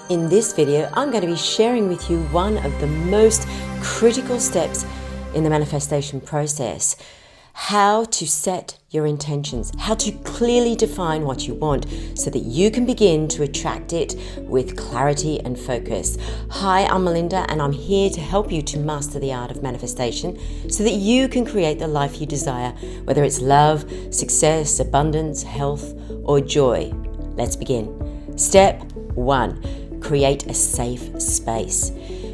In this video, I'm going to be sharing with you one of the most critical steps in the manifestation process. How to set your intentions, how to clearly define what you want so that you can begin to attract it with clarity and focus. Hi, I'm Melinda and I'm here to help you to master the art of manifestation so that you can create the life you desire, whether it's love, success, abundance, health, or joy. Let's begin. Step 1, create a safe space.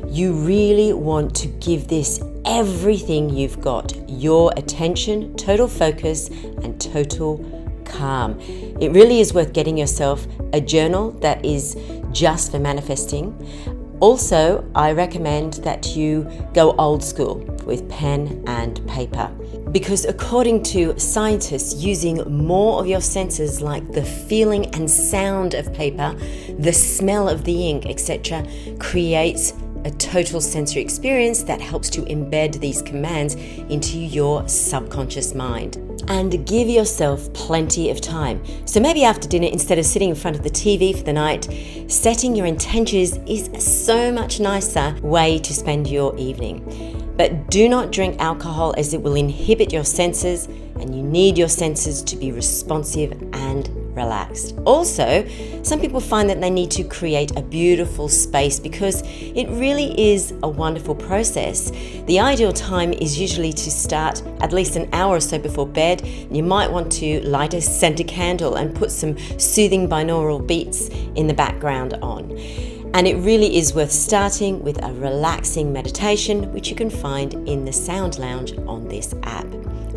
You really want to give this everything you've got, your attention, total focus, and total calm. It really is worth getting yourself a journal that is just for manifesting. Also, I recommend that you go old school with pen and paper, because according to scientists, using more of your senses like the feeling and sound of paper, the smell of the ink, etc., creates a total sensory experience that helps to embed these commands into your subconscious mind. And give yourself plenty of time. So maybe after dinner, instead of sitting in front of the TV for the night, setting your intentions is a so much nicer way to spend your evening. But do not drink alcohol, as it will inhibit your senses, and you need your senses to be responsive and relaxed. Also, some people find that they need to create a beautiful space because it really is a wonderful process. The ideal time is usually to start at least an hour or so before bed. You might want to light a scented candle and put some soothing binaural beats in the background on. And it really is worth starting with a relaxing meditation, which you can find in the Sound Lounge on this app.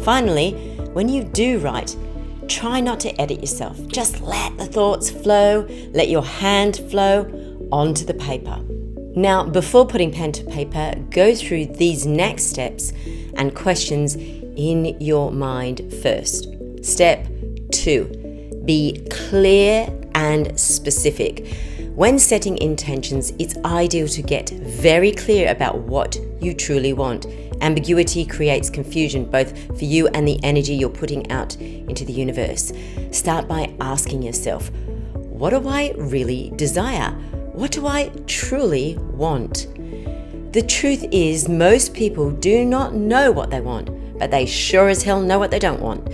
Finally, when you do write, try not to edit yourself. Just let the thoughts flow, let your hand flow onto the paper. Now, before putting pen to paper, go through these next steps and questions in your mind first. Step 2, be clear and specific. When setting intentions, it's ideal to get very clear about what you truly want. Ambiguity creates confusion, both for you and the energy you're putting out into the universe. Start by asking yourself, what do I really desire? What do I truly want? The truth is, most people do not know what they want, but they sure as hell know what they don't want.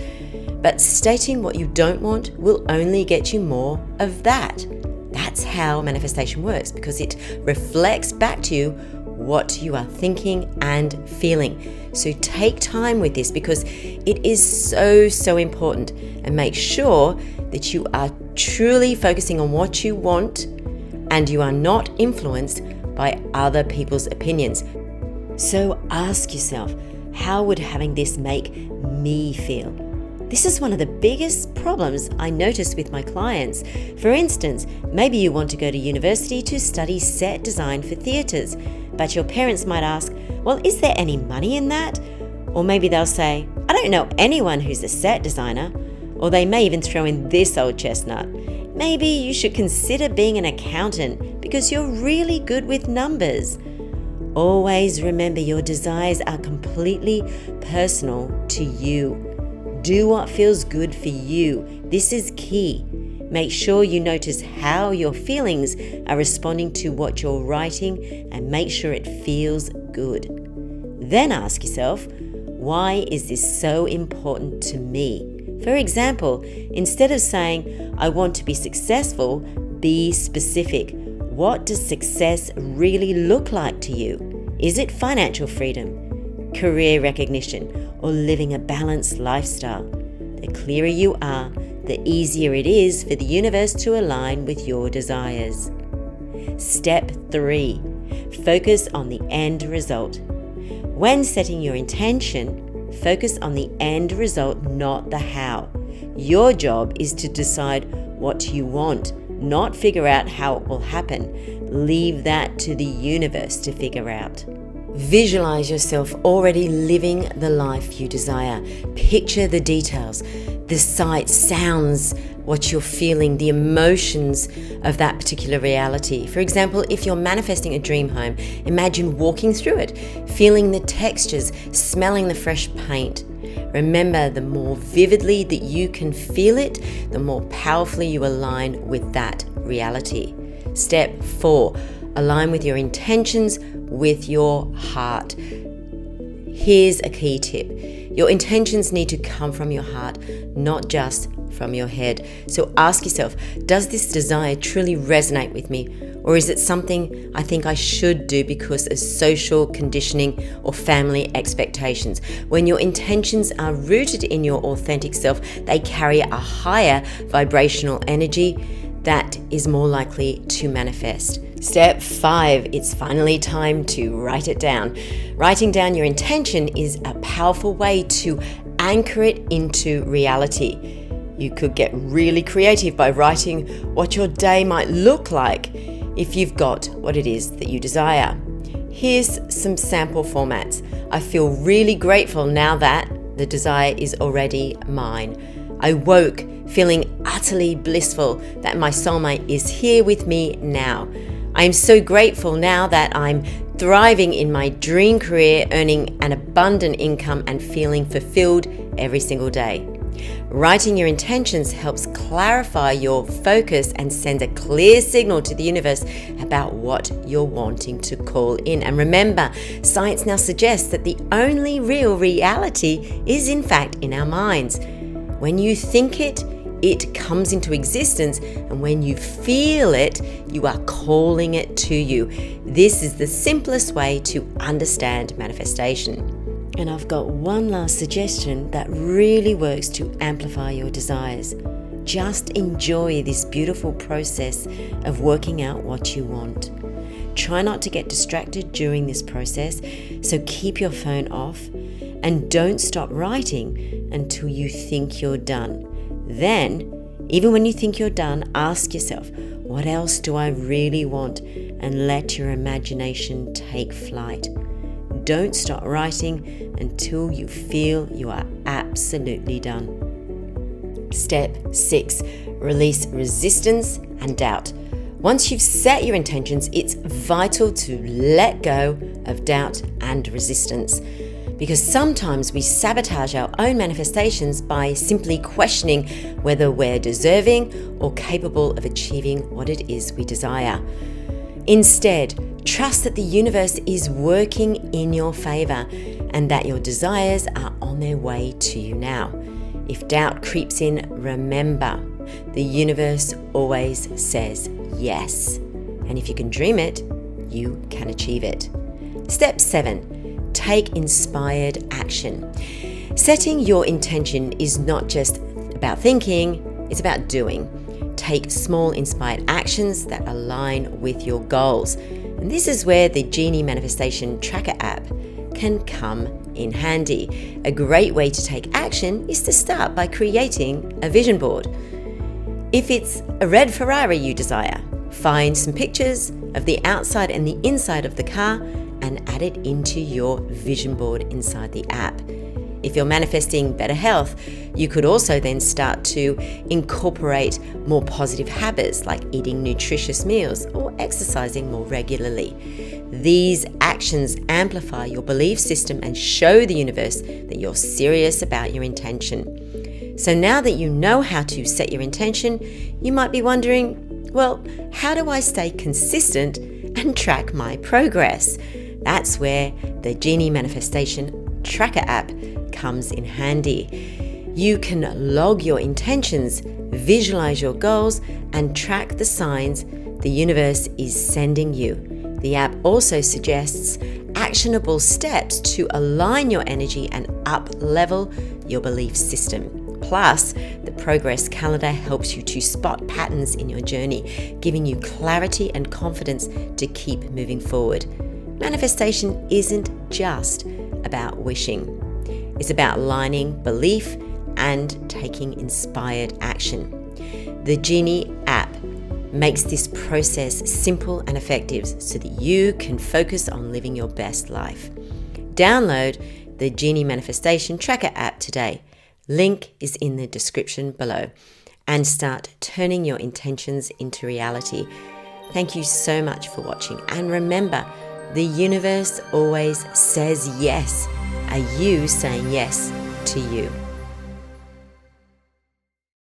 But stating what you don't want will only get you more of that. That's how manifestation works, because it reflects back to you what you are thinking and feeling. So take time with this, because it is so important, and make sure that you are truly focusing on what you want and you are not influenced by other people's opinions. So ask yourself, how would having this make me feel? This is one of the biggest problems I notice with my clients. For instance, maybe you want to go to university to study set design for theatres, but your parents might ask, well, is there any money in that? Or maybe they'll say, I don't know anyone who's a set designer. Or they may even throw in this old chestnut. Maybe you should consider being an accountant because you're really good with numbers. Always remember, your desires are completely personal to you. Do what feels good for you. This is key. Make sure you notice how your feelings are responding to what you're writing, and make sure it feels good. Then ask yourself, why is this so important to me? For example, instead of saying, I want to be successful, be specific. What does success really look like to you? Is it financial freedom, career recognition, or living a balanced lifestyle? The clearer you are, the easier it is for the universe to align with your desires. Step 3, focus on the end result. When setting your intention, focus on the end result, not the how. Your job is to decide what you want, not figure out how it will happen. Leave that to the universe to figure out. Visualize yourself already living the life you desire. Picture the details, the sights, sounds, what you're feeling, the emotions of that particular reality. For example, if you're manifesting a dream home, imagine walking through it, feeling the textures, smelling the fresh paint. Remember, the more vividly that you can feel it, the more powerfully you align with that reality. Step 4, align with your intentions with your heart. Here's a key tip. Your intentions need to come from your heart, not just from your head. So ask yourself, does this desire truly resonate with me? Or is it something I think I should do because of social conditioning or family expectations? When your intentions are rooted in your authentic self, they carry a higher vibrational energy that is more likely to manifest. Step 5, it's finally time to write it down. Writing down your intention is a powerful way to anchor it into reality. You could get really creative by writing what your day might look like if you've got what it is that you desire. Here's some sample formats. I feel really grateful now that the desire is already mine. I woke feeling utterly blissful that my soulmate is here with me now. I am so grateful now that I'm thriving in my dream career, earning an abundant income and feeling fulfilled every single day. Writing your intentions helps clarify your focus and send a clear signal to the universe about what you're wanting to call in. And remember, science now suggests that the only real reality is in fact in our minds. When you think it, it comes into existence, and when you feel it, you are calling it to you. This is the simplest way to understand manifestation. And I've got one last suggestion that really works to amplify your desires. Just enjoy this beautiful process of working out what you want. Try not to get distracted during this process, so keep your phone off and don't stop writing until you think you're done. Then, even when you think you're done, ask yourself, what else do I really want? And let your imagination take flight. Don't stop writing until you feel you are absolutely done. Step 6, release resistance and doubt. Once you've set your intentions, it's vital to let go of doubt and resistance, because sometimes we sabotage our own manifestations by simply questioning whether we're deserving or capable of achieving what it is we desire. Instead, trust that the universe is working in your favor and that your desires are on their way to you now. If doubt creeps in, remember, the universe always says yes. And if you can dream it, you can achieve it. Step 7, take inspired action. Setting your intention is not just about thinking, it's about doing. Take small inspired actions that align with your goals. And this is where the Genie Manifestation Tracker app can come in handy. A great way to take action is to start by creating a vision board. If it's a red Ferrari you desire, find some pictures of the outside and the inside of the car and add it into your vision board inside the app. If you're manifesting better health, you could also then start to incorporate more positive habits like eating nutritious meals or exercising more regularly. These actions amplify your belief system and show the universe that you're serious about your intention. So now that you know how to set your intention, you might be wondering, well, how do I stay consistent and track my progress? That's where the Genie Manifestation Tracker app comes in handy. You can log your intentions, visualize your goals, and track the signs the universe is sending you. The app also suggests actionable steps to align your energy and up-level your belief system. Plus, the progress calendar helps you to spot patterns in your journey, giving you clarity and confidence to keep moving forward. Manifestation isn't just about wishing. It's about aligning belief and taking inspired action. The Genie app makes this process simple and effective so that you can focus on living your best life. Download the Genie Manifestation Tracker app today. Link is in the description below. And start turning your intentions into reality. Thank you so much for watching. And remember, the universe always says yes. Are you saying yes to you?